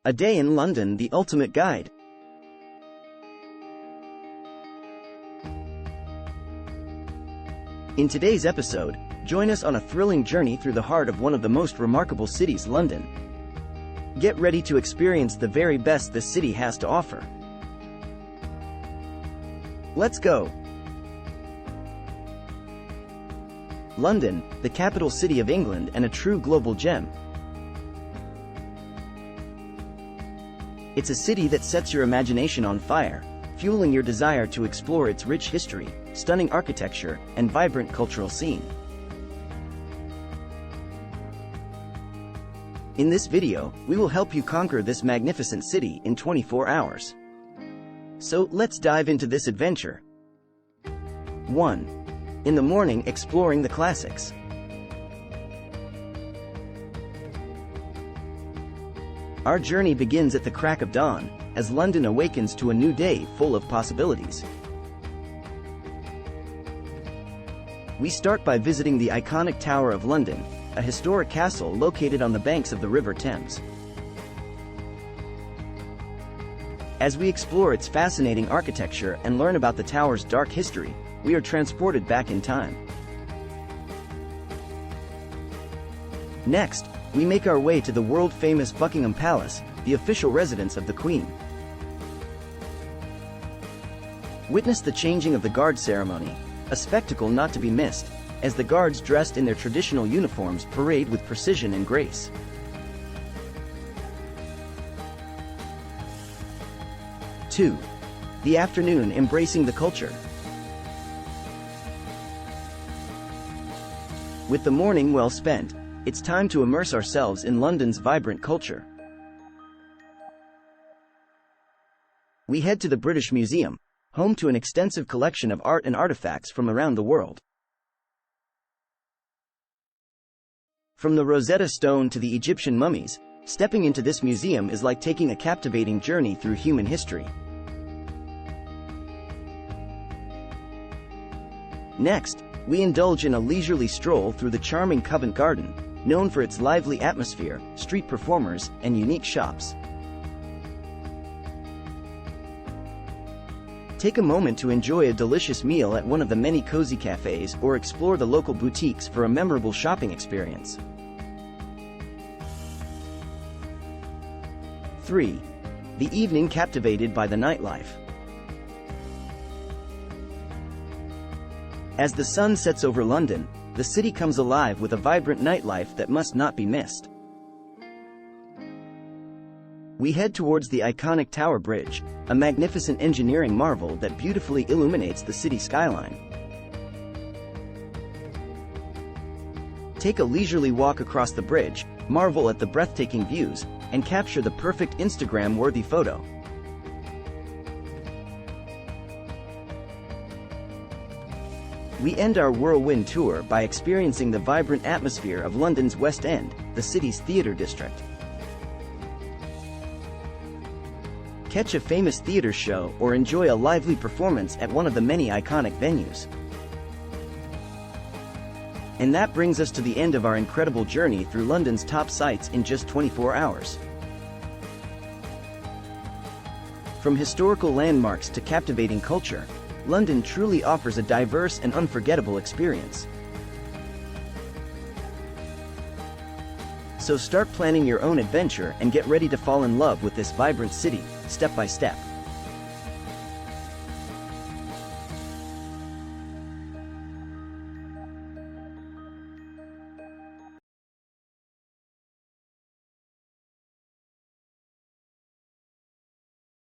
A Day in London, the ultimate guide. In today's episode, join us on a thrilling journey through the heart of one of the most remarkable cities, London. Get ready to experience the very best this city has to offer. Let's go! London, the capital city of England and a true global gem. It's a city that sets your imagination on fire, fueling your desire to explore its rich history, stunning architecture, and vibrant cultural scene. In this video, we will help you conquer this magnificent city in 24 hours. So let's dive into this adventure. 1. In the morning, exploring the classics. Our journey begins at the crack of dawn, as London awakens to a new day full of possibilities. We start by visiting the iconic Tower of London, a historic castle located on the banks of the River Thames. As we explore its fascinating architecture and learn about the tower's dark history, we are transported back in time. Next, we make our way to the world-famous Buckingham Palace, the official residence of the Queen. Witness the changing of the guard ceremony, a spectacle not to be missed, as the guards dressed in their traditional uniforms parade with precision and grace. Two. The afternoon, embracing the culture. With the morning well spent, it's time to immerse ourselves in London's vibrant culture. We head to the British Museum, home to an extensive collection of art and artifacts from around the world. From the Rosetta Stone to the Egyptian mummies, stepping into this museum is like taking a captivating journey through human history. Next, we indulge in a leisurely stroll through the charming Covent Garden, known for its lively atmosphere, street performers, and unique shops. Take a moment to enjoy a delicious meal at one of the many cozy cafes or explore the local boutiques for a memorable shopping experience. 3. The evening, captivated by the nightlife. As the sun sets over London, the city comes alive with a vibrant nightlife that must not be missed. We head towards the iconic Tower Bridge, a magnificent engineering marvel that beautifully illuminates the city skyline. Take a leisurely walk across the bridge, marvel at the breathtaking views, and capture the perfect Instagram-worthy photo. We end our whirlwind tour by experiencing the vibrant atmosphere of London's West End, the city's theatre district. Catch a famous theatre show or enjoy a lively performance at one of the many iconic venues. And that brings us to the end of our incredible journey through London's top sights in just 24 hours. From historical landmarks to captivating culture, London truly offers a diverse and unforgettable experience. So start planning your own adventure and get ready to fall in love with this vibrant city, step by step.